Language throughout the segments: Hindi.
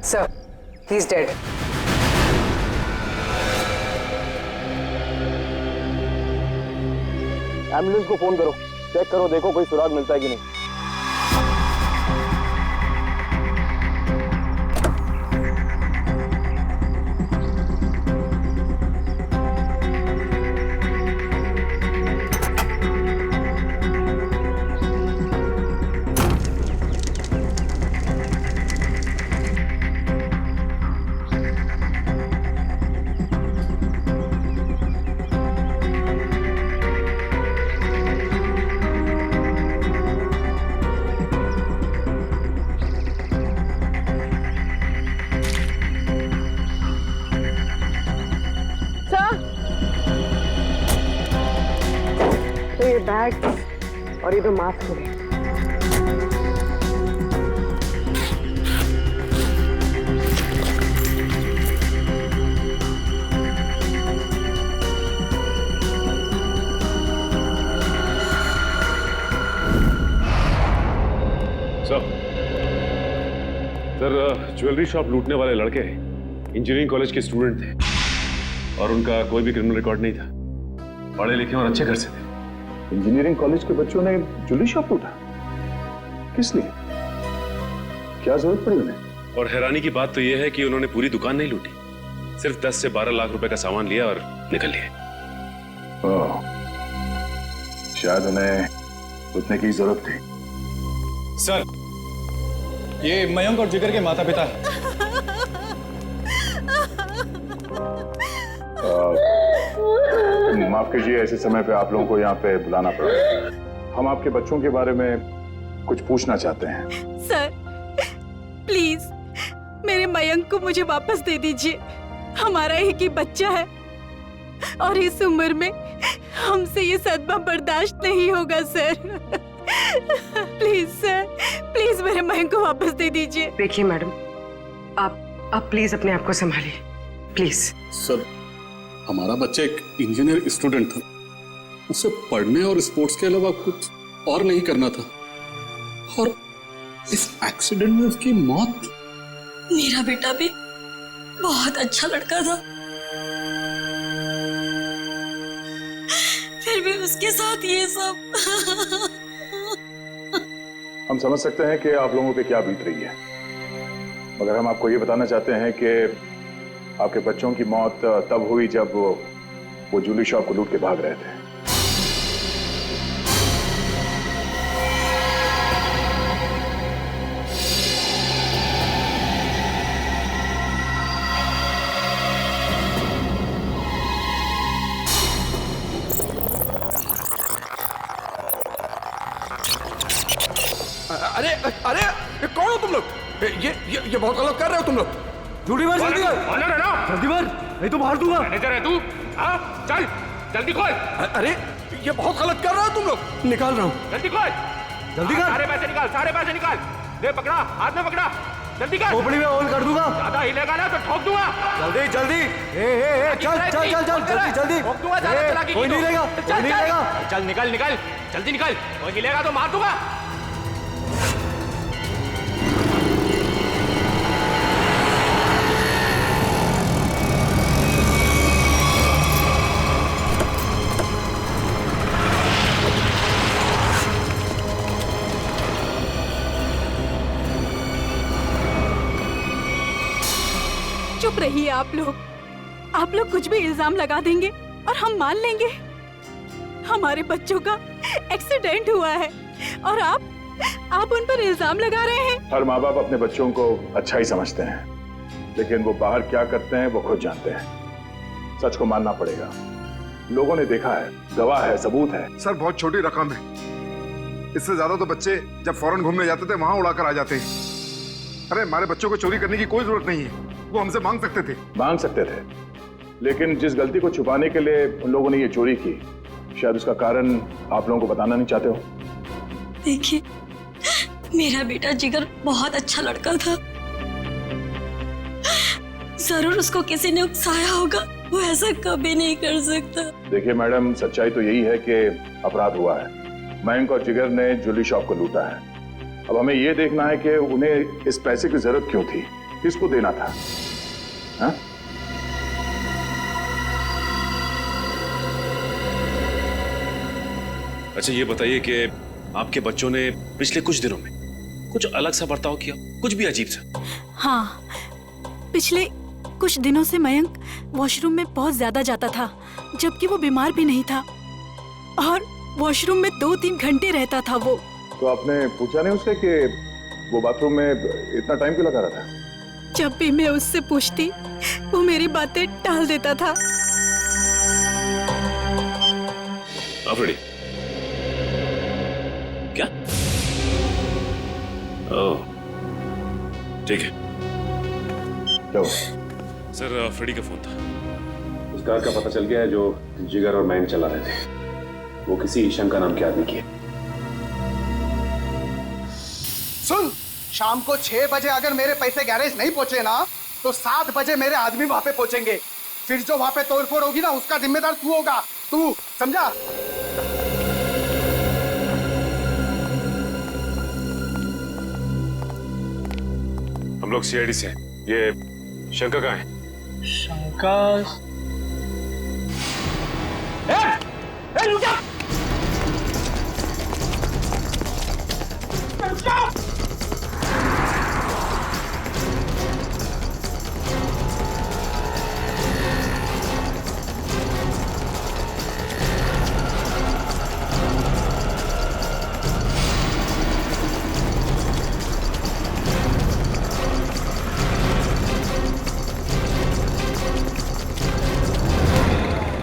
Sir, he's dead. एम्बुलेंस को फोन करो, चेक करो, देखो कोई सुराग मिलता है कि नहीं। बैग और ये तो मास्क है। सर, ज्वेलरी शॉप लूटने वाले लड़के इंजीनियरिंग कॉलेज के स्टूडेंट थे और उनका कोई भी क्रिमिनल रिकॉर्ड नहीं था। पढ़े लिखे और अच्छे घर से थे। इंजीनियरिंग कॉलेज के बच्चों ने ज्वेलरी शॉप लूटा? किस लिए? क्या जरूरत पड़ी उन्हें? और हैरानी की बात तो यह है कि उन्होंने पूरी दुकान नहीं लूटी, सिर्फ 10 से 12 लाख रुपए का सामान लिया और निकल लिए। शायद उन्हें उतने की जरूरत थी। सर, ये मयंक और जिगर के माता पिता हैं। माफ कीजिए, ऐसे समय पे आप लोगों को यहाँ पे बुलाना पड़ा। हम आपके बच्चों के बारे में कुछ पूछना चाहते हैं। सर, प्लीज मेरे मयंक को मुझे वापस दे दीजिए। हमारा एक ही बच्चा है और इस उम्र में हमसे ये सदमा बर्दाश्त नहीं होगा सर। प्लीज सर, प्लीज मेरे मयंक को वापस दे दीजिए। देखिए मैडम, आप प्लीज अपने आप को संभालिए, प्लीज। सर, हमारा बच्चा एक इंजीनियर स्टूडेंट था, उसे पढ़ने और स्पोर्ट्स के अलावा कुछ और नहीं करना था और इस एक्सीडेंट में उसकी मौत। मेरा बेटा भी बहुत अच्छा लड़का था, फिर भी उसके साथ ये सब। हम समझ सकते हैं कि आप लोगों पे क्या बीत रही है, मगर हम आपको ये बताना चाहते हैं कि आपके बच्चों की मौत तब हुई जब वो ज्वेलरी शॉप को लूट के भाग रहे थे। अरे अरे, ये कौन हो तुम लोग? ये बहुत गलत कर रहे हो तुम लोग। जल्दी मार, जल्दी मार, जल्दी मार, नहीं तो मार दूंगा। मैनेजर है तू? हाँ, चल जल्दी खोल। अरे ये बहुत गलत कर रहे हो तुम लोग। निकाल रहा हूँ। जल्दी खोल, जल्दी कर। सारे पैसे निकाल, सारे पैसे निकाल। ले पकड़ा, हाथ में पकड़ा, जल्दी कर। खोपड़ी में होल कर दूंगा। ज्यादा हिलेगा ना तो ठोक दूंगा। जल्दी जल्दी, चल चल चल चल, जल्दी जल्दी। ठोक दूंगा, ज्यादा चलाकी कोई नहीं लेगा, कोई नहीं लेगा। चल निकल निकल, जल्दी निकल, कोई हिलेगा तो मार दूंगा। चुप रहिए आप लोग कुछ भी इल्जाम लगा देंगे और हम मान लेंगे। हमारे बच्चों का एक्सीडेंट हुआ है और आप उन पर इल्जाम लगा रहे हैं। हर माँ बाप अपने बच्चों को अच्छा ही समझते हैं, लेकिन वो बाहर क्या करते हैं वो खुद जानते हैं। सच को मानना पड़ेगा, लोगों ने देखा है, गवाह है, सबूत है। सर, बहुत छोटी रकम है, इससे ज्यादा तो बच्चे जब फॉरेन घूमने जाते थे वहां उड़ाकर आ जाते हैं। अरे हमारे बच्चों को चोरी करने की कोई जरूरत नहीं है, वो हमसे मांग सकते थे, लेकिन जिस गलती को छुपाने के लिए उन लोगों ने ये चोरी की, शायद उसका कारण आप लोगों को बताना नहीं चाहते हो। देखिए, मेरा बेटा जिगर बहुत अच्छा लड़का था, जरूर उसको किसी ने उकसाया होगा, वो ऐसा कभी नहीं कर सकता। देखिए मैडम, सच्चाई तो यही है कि अपराध हुआ है। मयंक और जिगर ने ज्वेलरी शॉप को लूटा है। अब हमें ये देखना है कि उन्हें इस पैसे की जरूरत क्यों थी किसको देना था? हाँ? अच्छा ये बताइए कि आपके बच्चों ने पिछले कुछ दिनों में कुछ अलग सा बर्ताव किया, कुछ भी अजीब सा? हाँ, पिछले कुछ दिनों से मयंक वॉशरूम में बहुत ज्यादा जाता था, जबकि वो बीमार भी नहीं था, और वॉशरूम में 2-3 घंटे रहता था वो। तो आपने पूछा नहीं उससे कि वो बाथरूम में इतना टाइम क्यों लगा रहा था? जब भी मैं उससे पूछती, वो मेरी बातें टाल देता था। अफ्रीदी, क्या? ओह, ठीक है। क्या सर, अफ्रीदी का फोन था। उस कार का पता चल गया है जो जिगर और मयंक चला रहे थे। वो किसी ईशंका नाम के आदमी की है। सुन, शाम को 6 बजे अगर मेरे पैसे गैरेज नहीं पहुंचे ना, तो 7 बजे मेरे आदमी वहां पे पहुंचेंगे। फिर जो वहां पे तोड़फोड़ होगी ना, उसका जिम्मेदार तू होगा। तू समझा? हम लोग सीआईडी से हैं। ये शंका कहाँ है? शंका? रुक जा!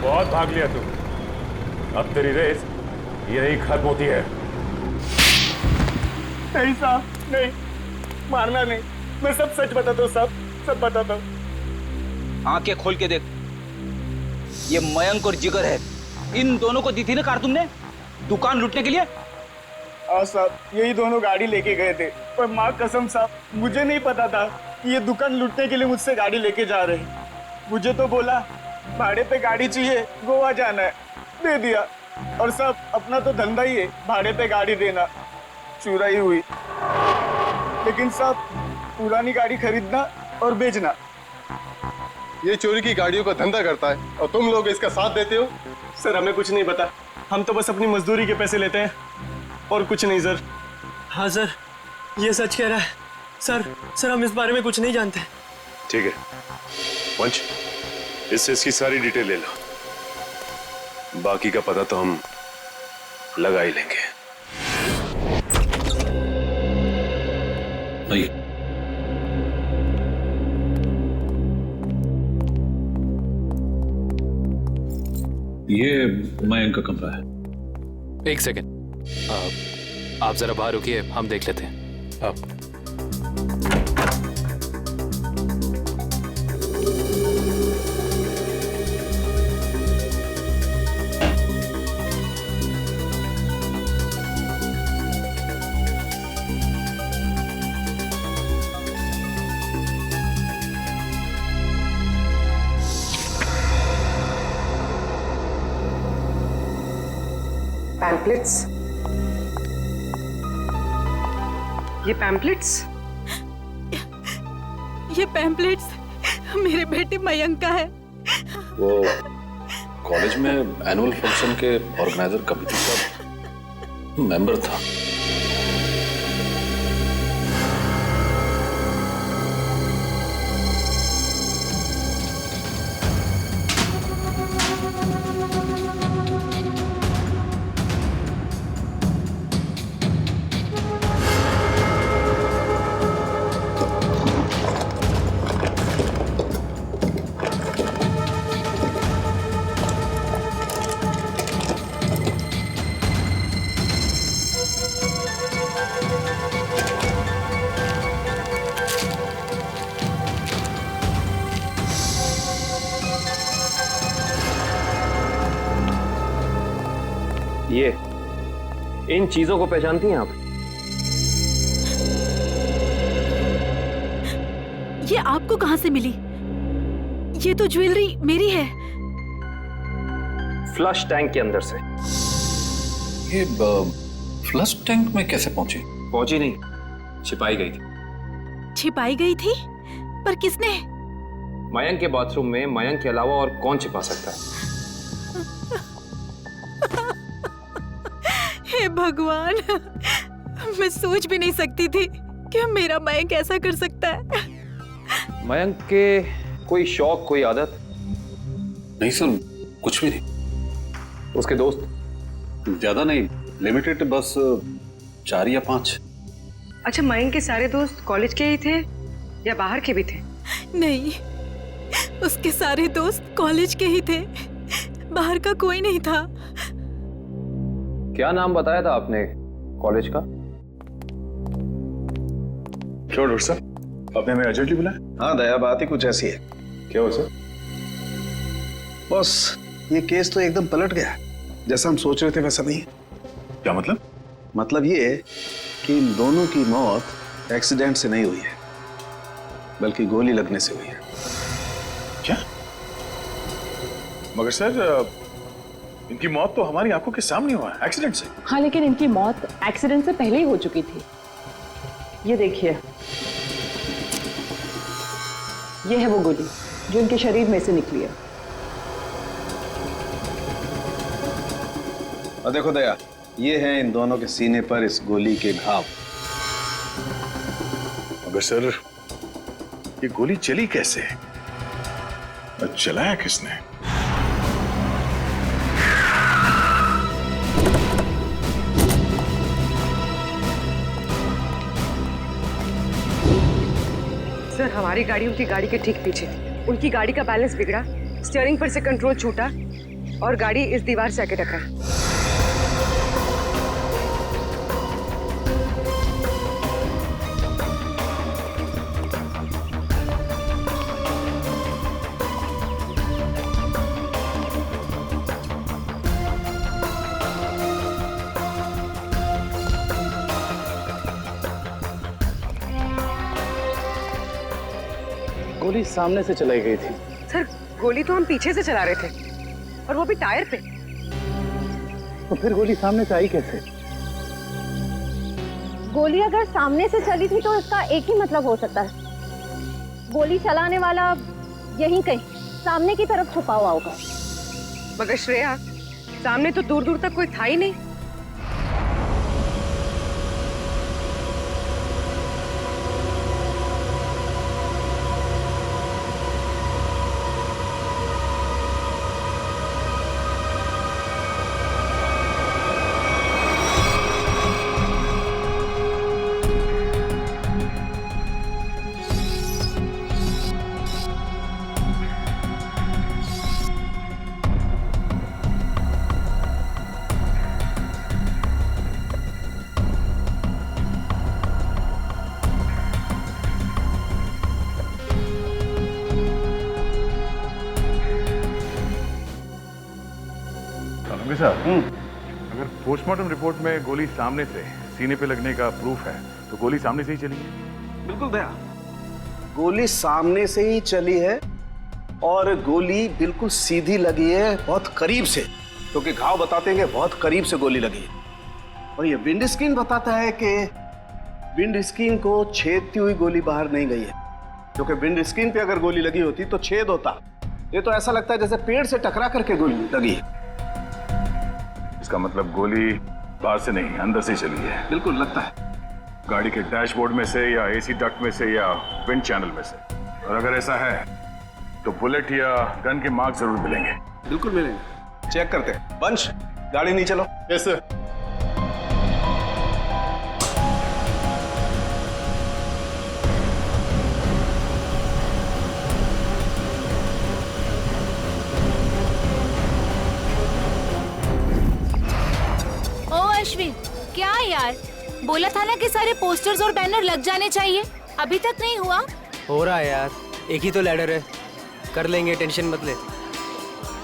बहुत भाग लिया तू। अब तेरी रेस यही खत्म होती है। नहीं साहब, नहीं, मारना नहीं। मैं सब सच बताता हूँ साहब, सब बताता हूँ। आंखें खोल के देख, ये मयंक और जिगर है। इन दोनों को दी थी ना कार तुमने दुकान लूटने के लिए? हाँ साहब, यही दोनों गाड़ी लेके गए थे, पर माँ कसम साहब, मुझे नहीं पता था कि ये दुकान लूटने के लिए मुझसे गाड़ी लेके जा रहे हैं। मुझे तो बोला भाड़े पे गाड़ी चाहिए, गोवा जाना है, दे दिया। और साहब, अपना तो धंधा ही है भाड़े पे गाड़ी देना। चुराई हुई, लेकिन साहब पुरानी गाड़ी खरीदना और बेचना। ये चोरी की गाड़ियों का धंधा करता है और तुम लोग इसका साथ देते हो। सर, हमें कुछ नहीं पता, हम तो बस अपनी मजदूरी के पैसे लेते हैं और कुछ नहीं सर। हाँ सर, ये सच कह रहा है। सर हम इस बारे में कुछ नहीं जानते। ठीक है पंच, इससे इसकी सारी डिटेल ले लो, बाकी का पता तो हम लगा ही लेंगे। ये मयंक का कमरा है। एक सेकेंड, आप जरा बाहर रुकिए, हम देख लेते हैं। पैम्पलेट्स, ये पैम्पलेट्स? ये पैम्पलेट्स मेरे बेटे मयंक का है। वो कॉलेज में एनुअल फंक्शन के ऑर्गेनाइजर कमेटी का मेंबर था। ये इन चीजों को पहचानती हैं आप? ये आपको कहां से मिली? ये तो ज्वेलरी मेरी है। फ्लश टैंक के अंदर से। ये फ्लश टैंक में कैसे पहुंची? पहुंची नहीं, छिपाई गई थी। छिपाई गई थी? पर किसने? मयंक के बाथरूम में मयंक के अलावा और कौन छिपा सकता है? हे भगवान, मैं सोच भी नहीं सकती थी कि मेरा मयंक ऐसा कर सकता है। मयंक के कोई शौक, कोई आदत? नहीं सर, कुछ भी नहीं। उसके दोस्त? ज्यादा नहीं, लिमिटेड, बस 4 या 5। अच्छा, मयंक के सारे दोस्त कॉलेज के ही थे या बाहर के भी थे? नहीं, उसके सारे दोस्त कॉलेज के ही थे, बाहर का कोई नहीं था। क्या नाम बताया था आपने कॉलेज का? क्यों डॉक्टर साहब, आपने हमें अर्जेंटली बुलाया? हाँ दया, बात ही कुछ ऐसी है। क्या हुआ सर? बॉस, ये केस तो एकदम पलट गया। जैसा हम सोच रहे थे वैसा नहीं है। क्या मतलब? मतलब ये कि इन दोनों की मौत एक्सीडेंट से नहीं हुई है, बल्कि गोली लगने से हुई है। क्या? मगर सर, इनकी मौत तो हमारी आंखों के सामने हुआ है, एक्सीडेंट से। हाँ, लेकिन इनकी मौत एक्सीडेंट से पहले ही हो चुकी थी। ये देखिए, ये है वो गोली जो इनके शरीर में से निकली है। और देखो दया, ये है इन दोनों के सीने पर इस गोली के घाव। मगर सर, ये गोली चली कैसे? और चलाया किसने? सर, हमारी गाड़ी उनकी गाड़ी के ठीक पीछे थी। उनकी गाड़ी का बैलेंस बिगड़ा, स्टीयरिंग पर से कंट्रोल छूटा और गाड़ी इस दीवार से आके टकरा। गोली सामने से चलाई गई थी। सर, गोली तो हम पीछे से चला रहे थे और वो भी टायर पे। तो फिर गोली सामने से आई कैसे? गोली अगर सामने से चली थी तो इसका एक ही मतलब हो सकता है, गोली चलाने वाला यहीं कहीं सामने की तरफ छुपा हुआ होगा। मगर श्रेया, सामने तो दूर दूर तक कोई था ही नहीं। अगर पोस्टमार्टम रिपोर्ट में गोली सामने से सीने पे लगने का प्रूफ है तो गोली सामने से ही चली है। बिल्कुल दया, गोली सामने से ही चली है और गोली बिल्कुल सीधी लगी है, बहुत करीब से, क्योंकि घाव बताते हैं कि बहुत करीब से गोली लगी है। और ये विंड स्क्रीन बताता है कि विंड स्क्रीन को छेदती हुई गोली बाहर नहीं गई है, क्योंकि विंड स्क्रीन पे अगर गोली लगी होती तो छेद होता। ये तो ऐसा लगता है जैसे पेड़ से टकरा करके गोली लगी है। इसका मतलब गोली बाहर से नहीं, अंदर से चली है। बिल्कुल लगता है, गाड़ी के डैशबोर्ड में से या एसी डक्ट में से या विंड चैनल में से। और अगर ऐसा है तो बुलेट या गन के मार्क जरूर मिलेंगे। बिल्कुल मिलेंगे, चेक करते हैं। वंश, गाड़ी नीचे लो। Yes sir. अश्विन, क्या यार, बोला था ना कि सारे पोस्टर्स और बैनर लग जाने चाहिए, अभी तक नहीं हुआ। हो रहा है यार, एक ही तो लैडर है, कर लेंगे, टेंशन मत ले।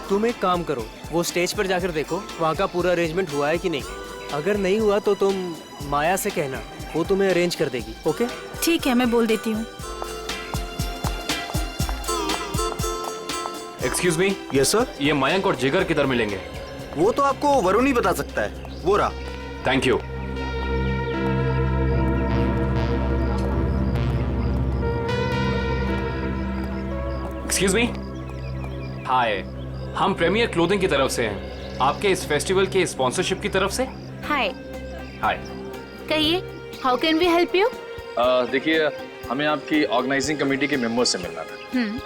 तुम एक काम करो, वो स्टेज पर जाकर देखो वहाँ का पूरा अरेंजमेंट हुआ है कि नहीं। अगर नहीं हुआ तो तुम माया से कहना, वो तुम्हें अरेंज कर देगी। ओके ठीक है, मैं बोल देती हूँ। Excuse me. Yes sir. ये मयंक और जिगर किधर मिलेंगे? वो तो आपको वरुण ही बता सकता है, वो रहा। Thank you. Excuse me. Hi, हम प्रीमियर क्लोथिंग की तरफ से हैं। आपके इस फेस्टिवल के स्पॉन्सरशिप की तरफ से। हाय। हाय। कहिए, how can we help you? देखिए, हमें आपकी ऑर्गेनाइजिंग कमेटी के मेंबर से मिलना था।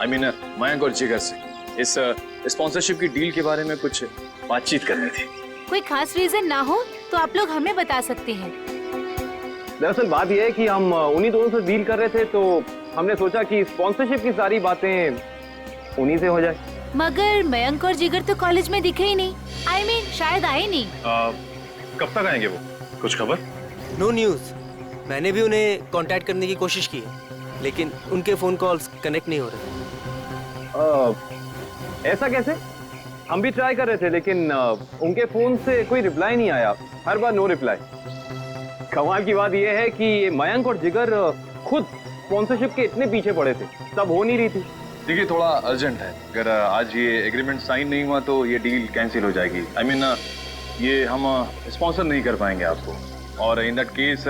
आई मीन मयंक और जिगर से इस स्पॉन्सरशिप की डील के बारे में कुछ बातचीत करनी थी। कोई खास रीजन ना हो तो आप लोग हमें बता सकते हैं। दरअसल बात यह है कि हम उन्हीं दोनों से डील कर रहे थे, तो हमने सोचा कि स्पॉन्सरशिप की सारी बातें उन्हीं से हो जाए। मगर मयंक और जिगर तो कॉलेज में दिखे ही नहीं। आई मीन शायद आए नहीं। कब तक आएंगे वो? कुछ खबर? No news. मैंने भी उन्हें कांटेक्ट करने की कोशिश की है, लेकिन उनके फोन कॉल्स कनेक्ट नहीं हो रहे। ऐसा कैसे? हम भी ट्राई कर रहे थे, लेकिन उनके फोन से कोई रिप्लाई नहीं आया। हर बार नो रिप्लाई। कमाल की बात यह है कि मयंक और जिगर खुद स्पॉन्सरशिप के इतने पीछे पड़े थे, तब हो नहीं रही थी। देखिए, थोड़ा अर्जेंट है। अगर आज ये एग्रीमेंट साइन नहीं हुआ तो ये डील कैंसिल हो जाएगी। आई मीन ये हम स्पॉन्सर नहीं कर पाएंगे आपको, और इन दैट केस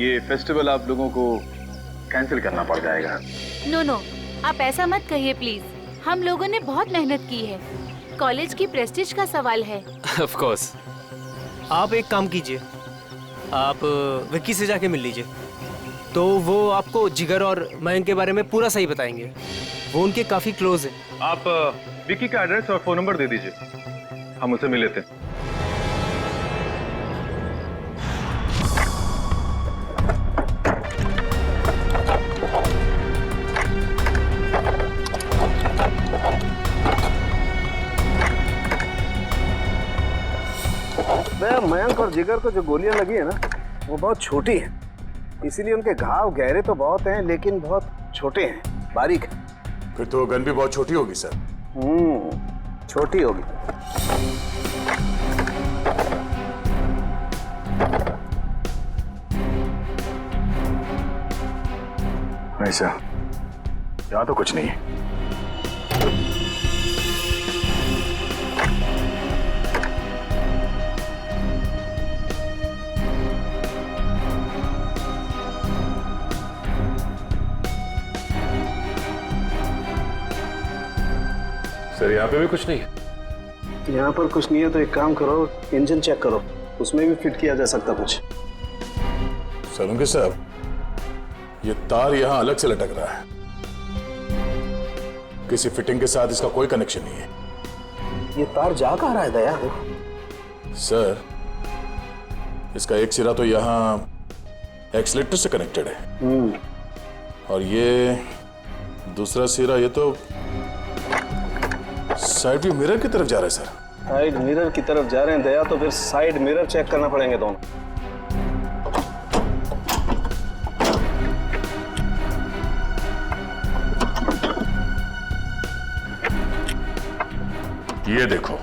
ये फेस्टिवल आप लोगों को कैंसिल करना पड़ जाएगा। नो नो, आप ऐसा मत कहिए प्लीज। हम लोगों ने बहुत मेहनत की है। कॉलेज की प्रेस्टीज का सवाल है। Of course. आप एक काम कीजिए, आप विक्की से जाके मिल लीजिए, तो वो आपको जिगर और मयंक के बारे में पूरा सही बताएंगे। वो उनके काफी क्लोज है। आप विक्की का एड्रेस और फोन नंबर दे दीजिए, हम उसे मिल लेते हैं। मयंक और जिगर को जो गोलियां लगी है ना, वो बहुत छोटी है, इसीलिए उनके घाव गहरे तो बहुत हैं, लेकिन बहुत छोटे हैं, बारीक है। फिर तो गन भी बहुत छोटी होगी सर। छोटी होगी। नहीं सर, यहाँ तो कुछ नहीं है। सर, यहाँ पे भी कुछ नहीं है। यहाँ पर कुछ नहीं है तो एक काम करो, इंजन चेक करो, उसमें भी फिट किया जा सकता कुछ। सलूंगे साहब, ये तार यहाँ अलग से लटक रहा है, किसी फिटिंग के साथ इसका कोई कनेक्शन नहीं है। ये तार जा कहाँ रहा है दया? सर, इसका एक सिरा तो यहाँ एक्सीलेटर से कनेक्टेड है, और ये दूसरा सिरा ये तो साइड व्यू मिरर की तरफ जा रहा है सर। साइड मिरर की तरफ जा रहे हैं दया, तो फिर साइड मिरर चेक करना पड़ेंगे दोनों। ये देखो,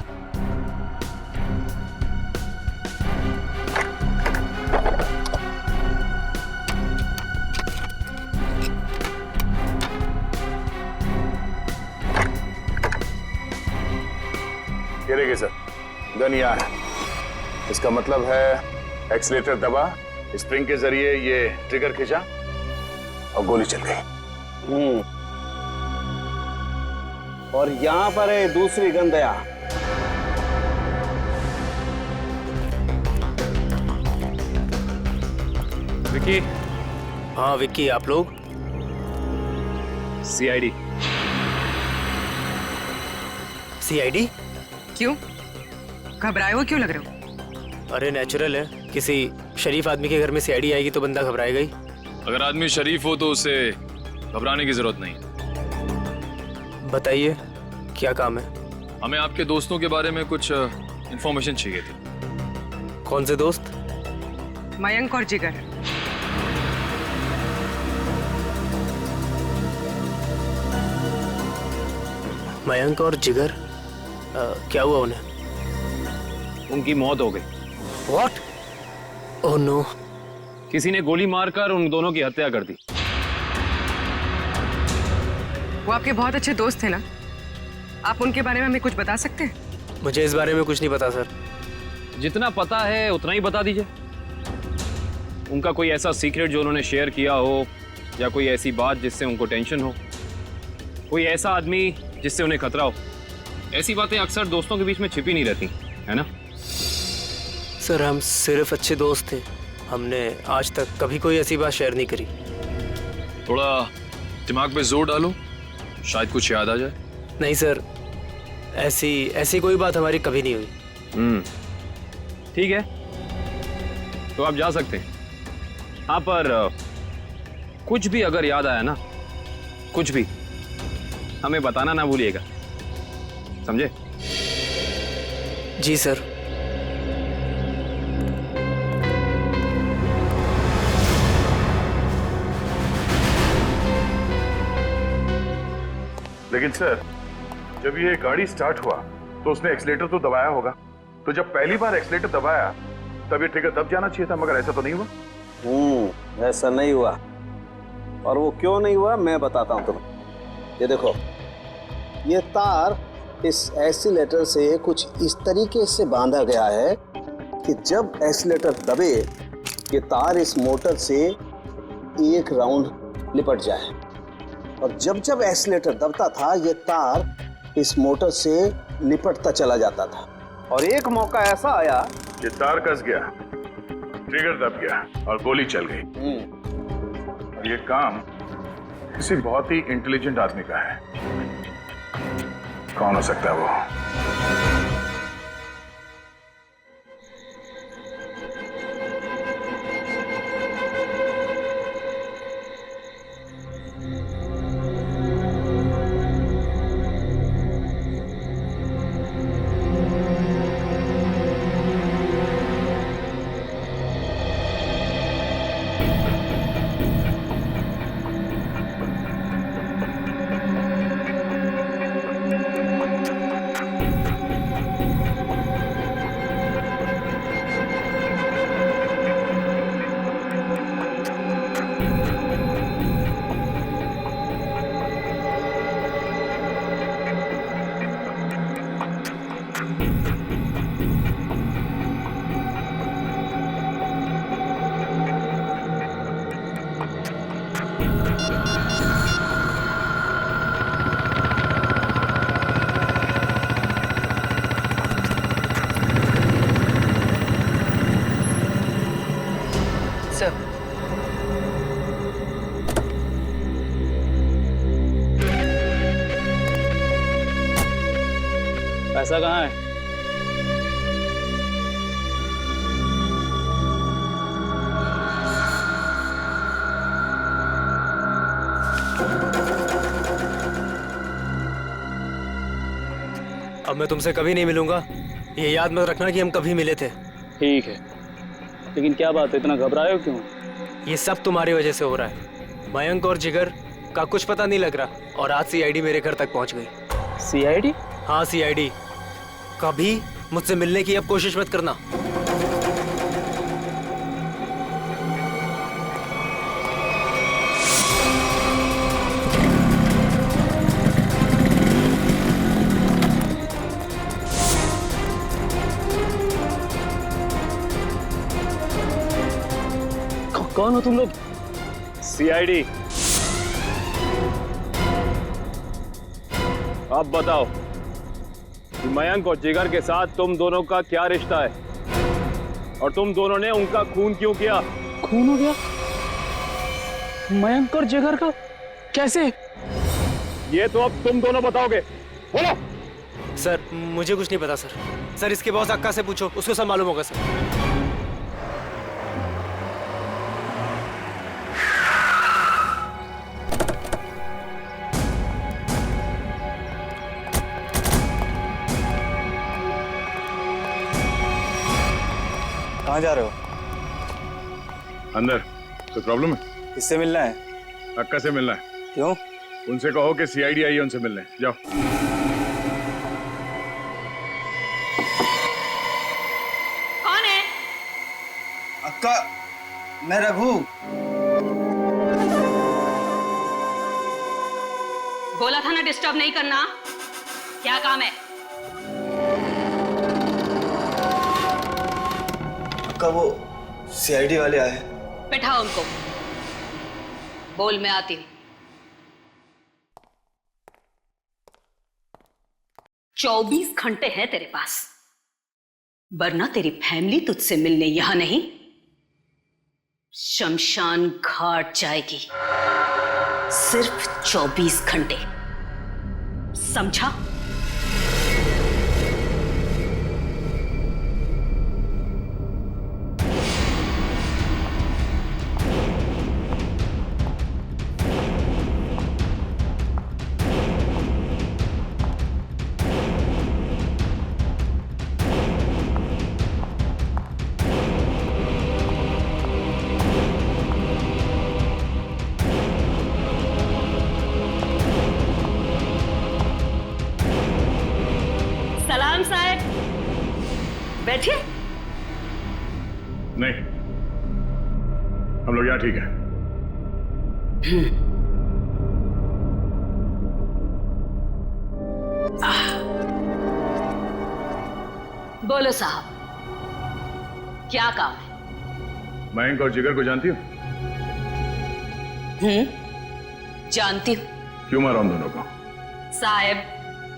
ये देखिए सर, गन यहाँ है। इसका मतलब है एक्सीलेटर दबा, स्प्रिंग के जरिए ये ट्रिगर खींचा और गोली चल गई। और यहाँ पर है दूसरी गन दया। विक्की। हाँ विक्की, आप लोग? सीआईडी। सीआईडी? क्यों? घबराए हो क्यों लग रहे हो? अरे नेचुरल है, किसी शरीफ आदमी के घर में सीआईडी आएगी तो बंदा घबराएगा ही। अगर आदमी शरीफ हो तो उसे घबराने की जरूरत नहीं। बताइए, क्या काम है? हमें आपके दोस्तों के बारे में कुछ इंफॉर्मेशन चाहिए थी। कौन से दोस्त? मयंक और जिगर। मयंक और जिगर? क्या हुआ उन्हें? उनकी मौत हो गई। What? Oh no! किसी ने गोली मारकर उन दोनों की हत्या कर दी। वो आपके बहुत अच्छे दोस्त थे ना? आप उनके बारे में हमें कुछ बता सकते हैं? मुझे इस बारे में कुछ नहीं पता सर। जितना पता है उतना ही बता दीजिए। उनका कोई ऐसा सीक्रेट जो उन्होंने शेयर किया हो, या कोई ऐसी बात जिससे उनको टेंशन हो? कोई ऐसा आदमी जिससे उन्हें खतरा हो। ऐसी बातें अक्सर दोस्तों के बीच में छिपी नहीं रहती, है ना? सर हम सिर्फ अच्छे दोस्त थे, हमने आज तक कभी कोई ऐसी बात शेयर नहीं करी। थोड़ा दिमाग पे जोर डालो, शायद कुछ याद आ जाए। नहीं सर, ऐसी कोई बात हमारी कभी नहीं हुई। ठीक है, तो आप जा सकते हैं। हाँ, पर कुछ भी अगर याद आया ना, कुछ भी, हमें बताना ना भूलिएगा, समझे? जी सर। लेकिन सर, जब ये गाड़ी स्टार्ट हुआ तो उसने एक्सीलेटर तो दबाया होगा, तो जब पहली बार एक्सीलेटर दबाया तब ये ट्रिगर दब जाना चाहिए था, मगर ऐसा तो नहीं हुआ। ऐसा नहीं हुआ। और वो क्यों नहीं हुआ मैं बताता हूं तुम्हें। ये देखो, ये तार इस एक्सीलेटर से कुछ इस तरीके से बांधा गया है कि जब एक्सीलेटर दबे ये तार इस मोटर से एक राउंड लिपट जाए, और जब जब एक्सीलेटर दबता था ये तार इस मोटर से लिपटता चला जाता था। और एक मौका ऐसा आया कि तार कस गया, ट्रिगर दब गया और गोली चल गई। और ये काम किसी बहुत ही इंटेलिजेंट आदमी का है। कौन हो सकता है वो? पैसा कहाँ है? अब मैं तुमसे कभी नहीं मिलूंगा, ये याद मत रखना कि हम कभी मिले थे। ठीक है, लेकिन क्या बात है, इतना घबराए हो क्यों? ये सब तुम्हारी वजह से हो रहा है। मयंक और जिगर का कुछ पता नहीं लग रहा, और आज सीआईडी मेरे घर तक पहुंच गई। सीआईडी? हाँ सीआईडी। कभी मुझसे मिलने की अब कोशिश मत करना। कौन हो तुम लोग? सीआईडी। अब बताओ कि मयंक और जिगर के साथ तुम दोनों का क्या रिश्ता है, और तुम दोनों ने उनका खून क्यों किया? खून हो गया? मयंक और जिगर का कैसे? ये तो अब तुम दोनों बताओगे, बोलो। सर मुझे कुछ नहीं पता सर। सर इसके बॉस अक्का से पूछो, उसको सब मालूम होगा सर। कहाँ जा रहे हो? अंदर। कोई प्रॉब्लम है? किससे मिलना है? अक्का से मिलना है। क्यों? उनसे कहो कि सीआईडी आई है, उनसे मिलने जाओ। कौन है? अक्का, मैं रघु। बोला था ना डिस्टर्ब नहीं करना। क्या काम है? अक्का वो सीआईडी वाले आए। बैठाओ उनको। बोल, मैं आती हूँ। 24 घंटे हैं तेरे पास, वरना तेरी फैमिली तुझसे मिलने यहां नहीं, शमशान घाट जाएगी। सिर्फ 24 घंटे, समझा? सलाम साहब, बैठिए। नहीं, हम लोग यहाँ ठीक है। बोलो साहब, क्या काम है? मयंक और जिगर को जानती हो? जानती हूँ। क्यों मारा उन दोनों को? साहब,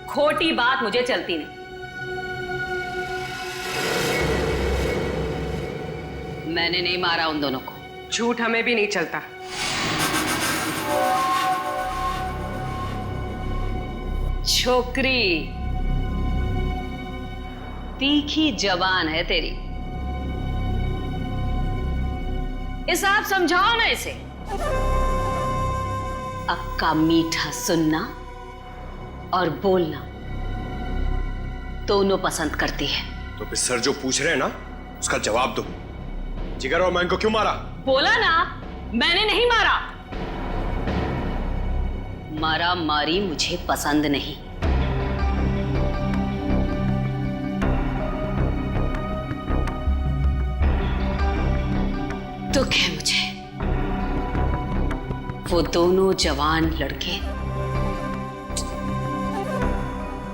खोटी बात मुझे चलती नहीं। मैंने नहीं मारा उन दोनों को। झूठ हमें भी नहीं चलता। छोकरी तीखी जबान है तेरी, इसे आप समझाओ ना इसे। अक्का मीठा सुनना और बोलना दोनों पसंद करती है। तो फिर सर जो पूछ रहे हैं ना, उसका जवाब दो। जिगर और मयंक को क्यों मारा? बोला ना, मैंने नहीं मारा। मारा मारी मुझे पसंद नहीं। दुख है मुझे, वो दोनों जवान लड़के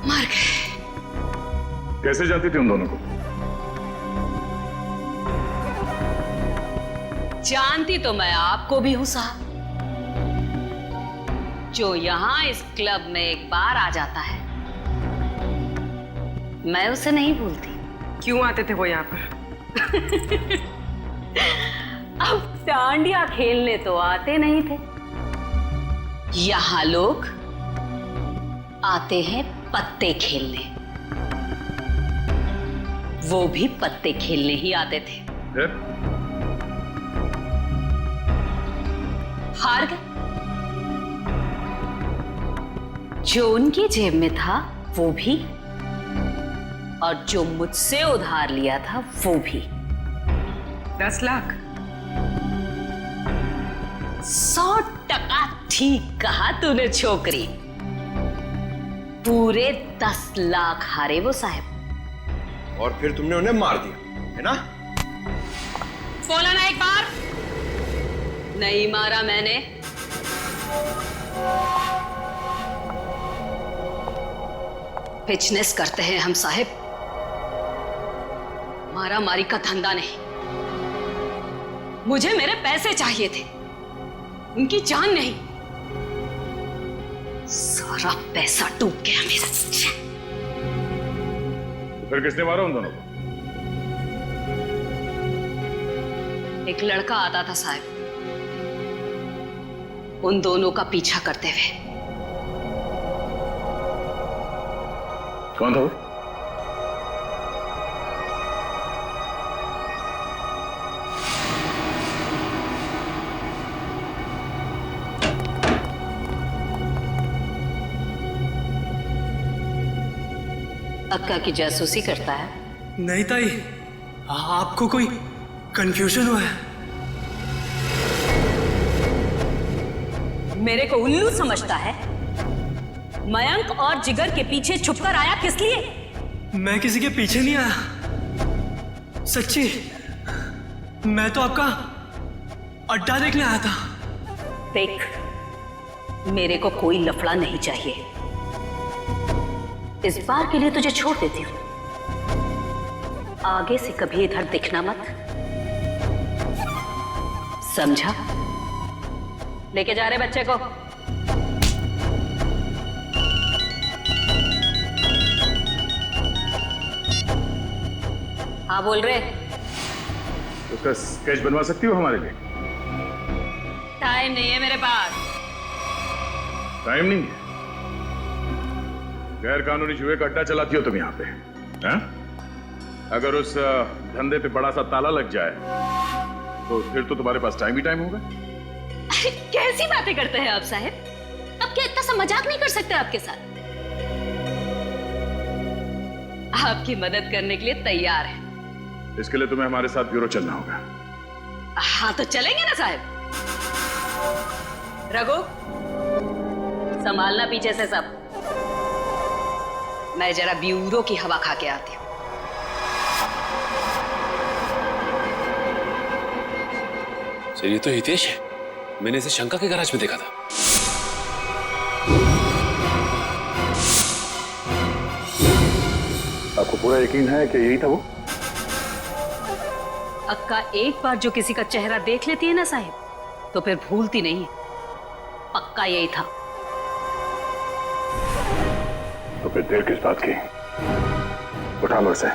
मर गए। कैसे जानती थी उन दोनों को? जानती तो मैं आपको भी हूं साहब। जो यहां इस क्लब में एक बार आ जाता है, मैं उसे नहीं भूलती। क्यों आते थे वो यहाँ पर? अब डांडिया खेलने तो आते नहीं थे। यहां लोग आते हैं पत्ते खेलने। वो भी पत्ते खेलने ही आते थे। हार गए। जो उनकी जेब में था वो भी, और जो मुझसे उधार लिया था वो भी। 10 लाख? 100% ठीक कहा तूने छोकरी। पूरे 10 लाख हारे वो साहब। और फिर तुमने उन्हें मार दिया, है ना? बोला ना एक बार? नहीं मारा मैंने। बिजनेस करते हैं हम साहब, मारा मारी का धंधा नहीं। मुझे मेरे पैसे चाहिए थे, उनकी जान नहीं। सारा पैसा डूब गया मेरा। तो फिर किसने मारा उन दोनों को? एक लड़का आता था साहब, उन दोनों का पीछा करते हुए। कौन था वो? अक्का की जासूसी करता है? नहीं ताई, आपको कोई कंफ्यूजन हुआ है? मेरे को उल्लू समझता है? मयंक और जिगर के पीछे छुपकर आया किस लिए? मैं किसी के पीछे नहीं आया, सच्ची। मैं तो आपका अड्डा देखने आया था। देख, मेरे को कोई लफड़ा नहीं चाहिए। इस बार के लिए तुझे छोड़ देती हूँ। आगे से कभी इधर दिखना मत, समझा? लेके जा रहे बच्चे को। हाँ बोल रहे। उसका स्केच बनवा सकती हो हमारे लिए? टाइम नहीं है मेरे पास। टाइम नहीं है? गैर कानूनी जुए का अड्डा चलाती हो तुम यहाँ पे, हैं? अगर उस धंधे पे बड़ा सा ताला लग जाए तो फिर तो तुम्हारे पास टाइम ही टाइम होगा। कैसी बातें करते हैं आप साहब? अब क्या इतना सा मजाक नहीं कर सकते आपके साथ? आपकी मदद करने के लिए तैयार है। इसके लिए तुम्हें हमारे साथ ब्यूरो चलना होगा। हाँ तो चलेंगे ना साहब। रघु, संभालना पीछे से सब। मैं जरा ब्यूरो की हवा खा के आती हूँ। सर ये तो हितेश है, मैंने इसे शंका के गैराज में देखा था। आपको पूरा यकीन है कि यही था वो? अक्का एक बार जो किसी का चेहरा देख लेती है ना साहिब, तो फिर भूलती नहीं है। पक्का यही था। तो फिर देर किस बात की? उठा लो इसे।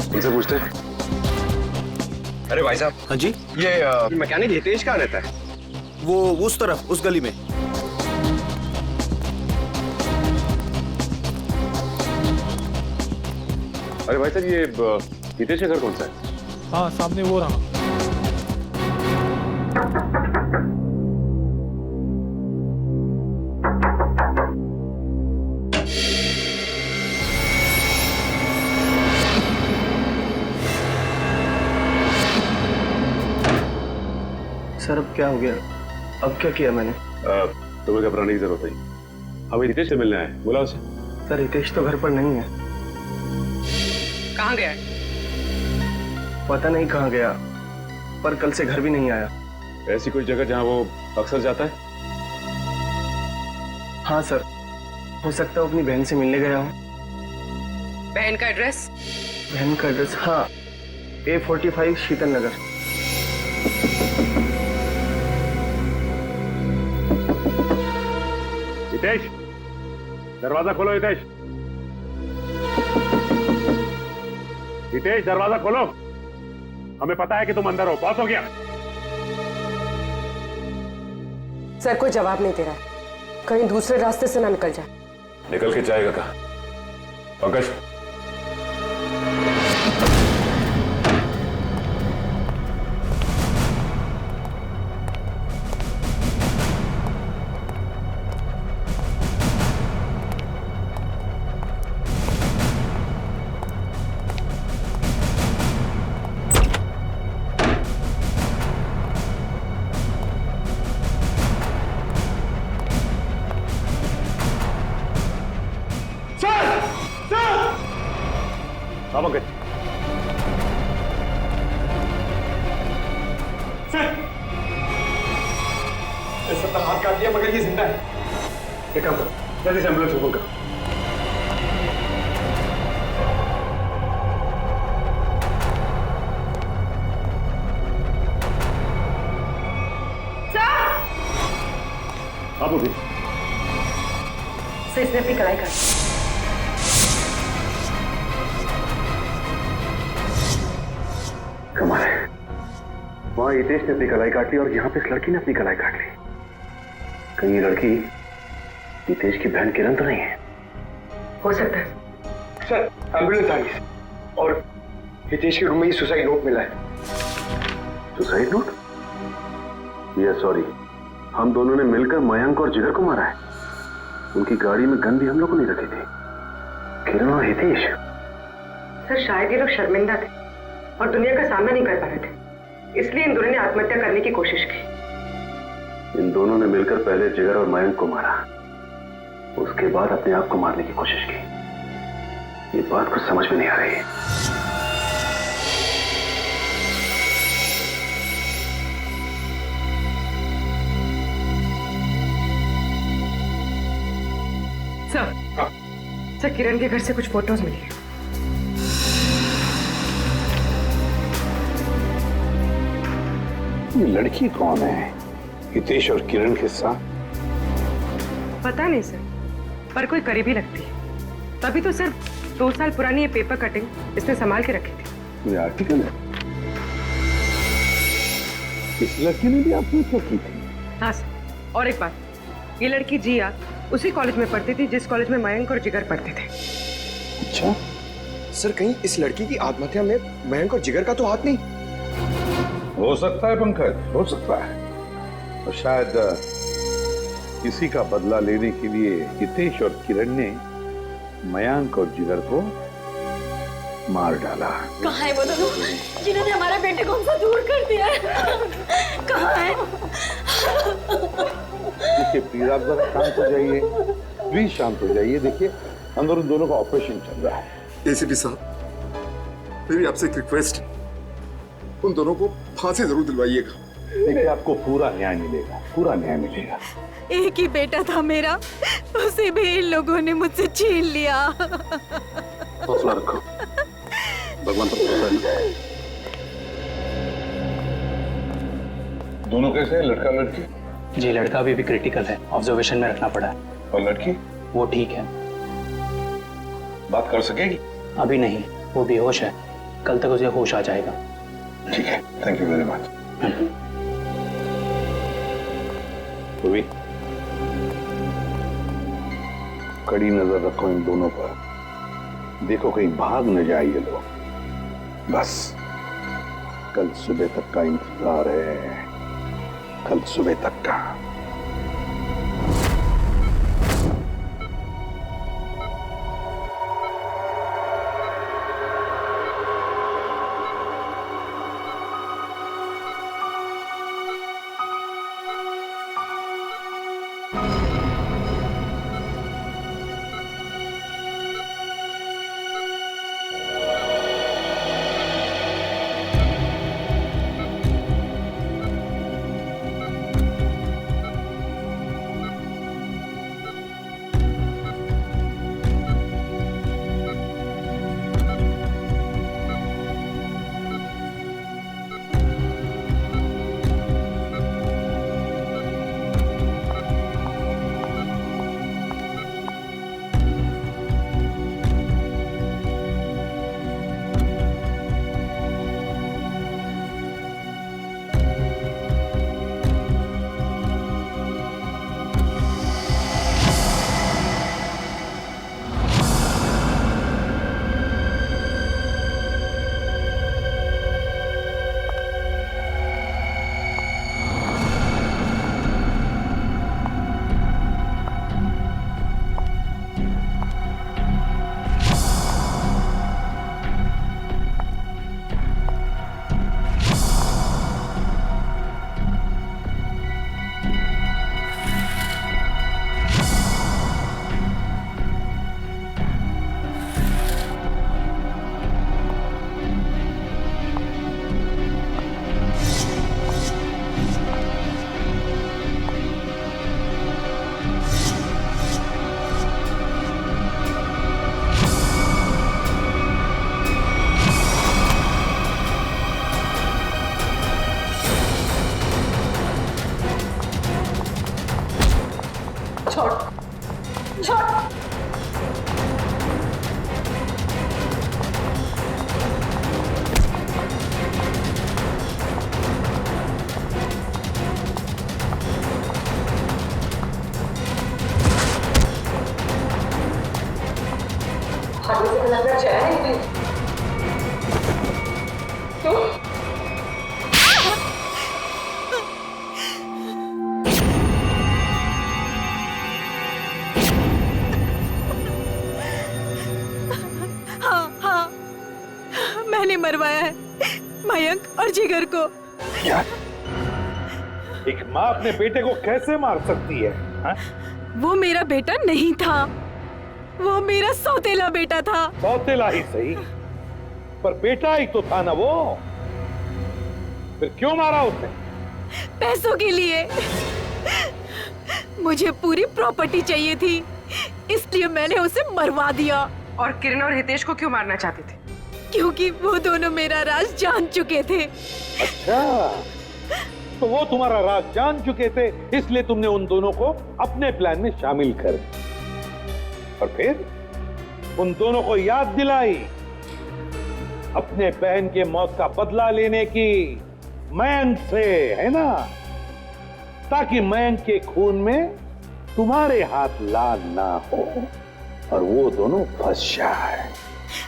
उनसे पूछते हैं। अरे भाई साहब। हाँ जी। ये मैकेनिक हितेश कहाँ रहता है? वो उस तरफ, उस गली में। अरे भाई साहब, ये हितेश का घर कौन सा है? हाँ सामने वो रहा। सर अब क्या हो गया? अब क्या किया मैंने? तुम्हें घबराने की जरूरत नहीं। हमें हितेश से मिलना है, बोला उसे। सर हितेश तो घर पर नहीं है। कहाँ गया? पता नहीं कहाँ गया, पर कल से घर भी नहीं आया। ऐसी कोई जगह जहाँ वो अक्सर जाता है? हाँ सर, हो सकता है अपनी बहन से मिलने गया हूँ। बहन का एड्रेस? बहन का एड्रेस, हाँ, A45 शीतल नगर। हितेश, दरवाजा खोलो। हितेश, हितेश दरवाजा खोलो। हमें पता है कि तुम अंदर हो। बहुत हो गया। सर कोई जवाब नहीं दे रहा है, कहीं दूसरे रास्ते से ना निकल जाए। निकल के जाएगा कहाँ? पंकज, पंकज, सबका हाथ काट दिया मगर ये जिंदा है। एक काम करो, जल्दी से एम्बुलेंस को फोन करो। आप उठिए। सर इसने अपनी कलाई काटी। कमाल है, वहां हितेश ने अपनी कलाई काट ली और यहाँ पे इस लड़की ने अपनी कलाई काट ली। कहीं ये लड़की हितेश की बहन किरण तो नहीं है? हो सकता है। सर एम्बुलेंस आ गई और हितेश के रूम में ही सुसाइड नोट मिला है। Suicide note? ये सॉरी, हम दोनों ने मिलकर मयंक और जिगर को मारा है। उनकी गाड़ी में गन भी हम लोगों ने रखी थी। किरण और हितेश। सर शायद ये लोग शर्मिंदा थे और दुनिया का सामना नहीं कर पा रहे थे, इसलिए इन दोनों ने आत्महत्या करने की कोशिश की। इन दोनों ने मिलकर पहले जिगर और मयंक को मारा, उसके बाद अपने आप को मारने की कोशिश की। ये बात कुछ समझ में नहीं आ रही है। सर किरण के घर से कुछ फोटोज मिली है। ये लड़की कौन है? हितेश और किरण के साथ पता नहीं सर, पर कोई करीबी लगती है। तभी तो सर 2 साल पुरानी ये पेपर कटिंग इसने संभाल के रखी थी। ये आर्टिकल है? इस लड़की ने भी आपने क्या की थी? हाँ सर, और एक बात, ये लड़की जिया उसी कॉलेज में पढ़ती थी जिस कॉलेज में मयंक और जिगर पढ़ते थे। अच्छा सर, कहीं इस लड़की की आत्महत्या में मयंक और जिगर का तो हाथ नहीं? हो सकता है पंकज, हो सकता है। और शायद किसी का बदला लेने के लिए हितेश और किरण ने मयंक और जिगर को मार डाला। कहाँ है वो दोनों जिन्होंने हमारे बेटे को हमसे दूर कर दिया है? कहाँ है? देखिए प्लीज आप जरा शांत हो जाइए, प्लीज शांत हो जाइए। देखिए अंदर उन दोनों का ऑपरेशन चल रहा है। एसीपी साहब, मेरी आपसे एक रिक्वेस्ट, उन दोनों को फांसी जरूर दिलवाइएगा। देखिए आपको पूरा न्याय मिलेगा, पूरा न्याय मिलेगा। एक ही बेटा था मेरा, उसे भी इन लोगों ने मुझसे छीन लिया। हौसला रखो, भगवान पर भरोसा है। दोनों कैसे हैं, लड़का लड़की? जी लड़का अभी भी क्रिटिकल है, ऑब्जर्वेशन में रखना पड़ा है। और लड़की? वो ठीक है। बात कर सकेगी? अभी नहीं, वो बेहोश है, कल तक उसे होश आ जाएगा। ठीक है, थैंक यू वेरी मच। पूर्वी, कड़ी नजर रखो इन दोनों पर, देखो कहीं भाग न जाए ये लोग। बस कल सुबह तक का इंतजार है, कल सुबह तक का। मैंने मरवाया है मयंक और जिगर को। क्या? एक माँ अपने बेटे को कैसे मार सकती है? हा? वो मेरा बेटा नहीं था, वो मेरा सौतेला बेटा था। सौतेला ही सही, पर बेटा ही तो था ना वो। फिर क्यों मारा उसने? पैसों के लिए। मुझे पूरी प्रॉपर्टी चाहिए थी, इसलिए मैंने उसे मरवा दिया। और किरण और हितेश को क्यों मारना चाहते थे? क्योंकि वो दोनों मेरा राज जान चुके थे। अच्छा, तो वो तुम्हारा राज जान चुके थे, इसलिए तुमने उन दोनों को अपने प्लान में शामिल कर दिया और फिर उन दोनों को याद दिलाई अपने बहन के मौत का बदला लेने की मयंक से, है ना, ताकि मयंक के खून में तुम्हारे हाथ लाल ना हो और वो दोनों फंस जाए।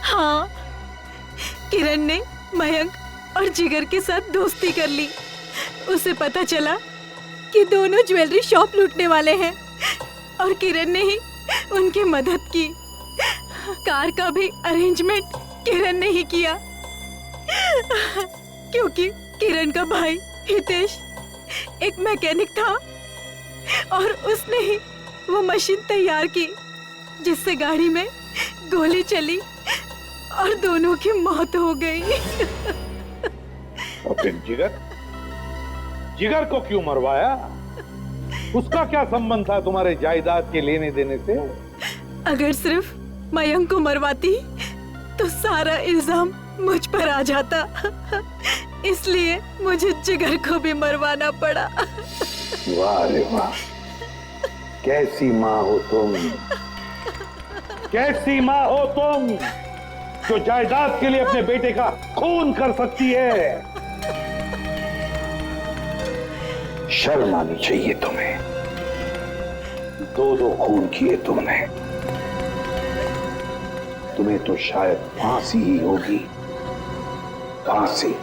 हाँ, किरण ने मयंक और जिगर के साथ दोस्ती कर ली। उसे पता चला कि दोनों ज्वेलरी शॉप लूटने वाले हैं और किरण ने ही उनकी मदद की। कार का भी अरेंजमेंट किरण ने ही किया, क्योंकि किरण का भाई हितेश एक मैकेनिक था और उसने ही वो मशीन तैयार की जिससे गाड़ी में गोली चली और दोनों की मौत हो गई। और फिर जिगर को क्यों मरवाया? उसका क्या संबंध था तुम्हारे जायदाद के लेने देने से? अगर सिर्फ मयंक को मरवाती तो सारा इल्जाम मुझ पर आ जाता, इसलिए मुझे जिगर को भी मरवाना पड़ा। वाह रे वाह, कैसी माँ हो तुम, कैसी माँ हो तुम जो जायदाद के लिए अपने बेटे का खून कर सकती है। शर्म आनी चाहिए तुम्हें, दो खून किए तुमने। तुम्हें तो शायद फांसी ही होगी, फांसी।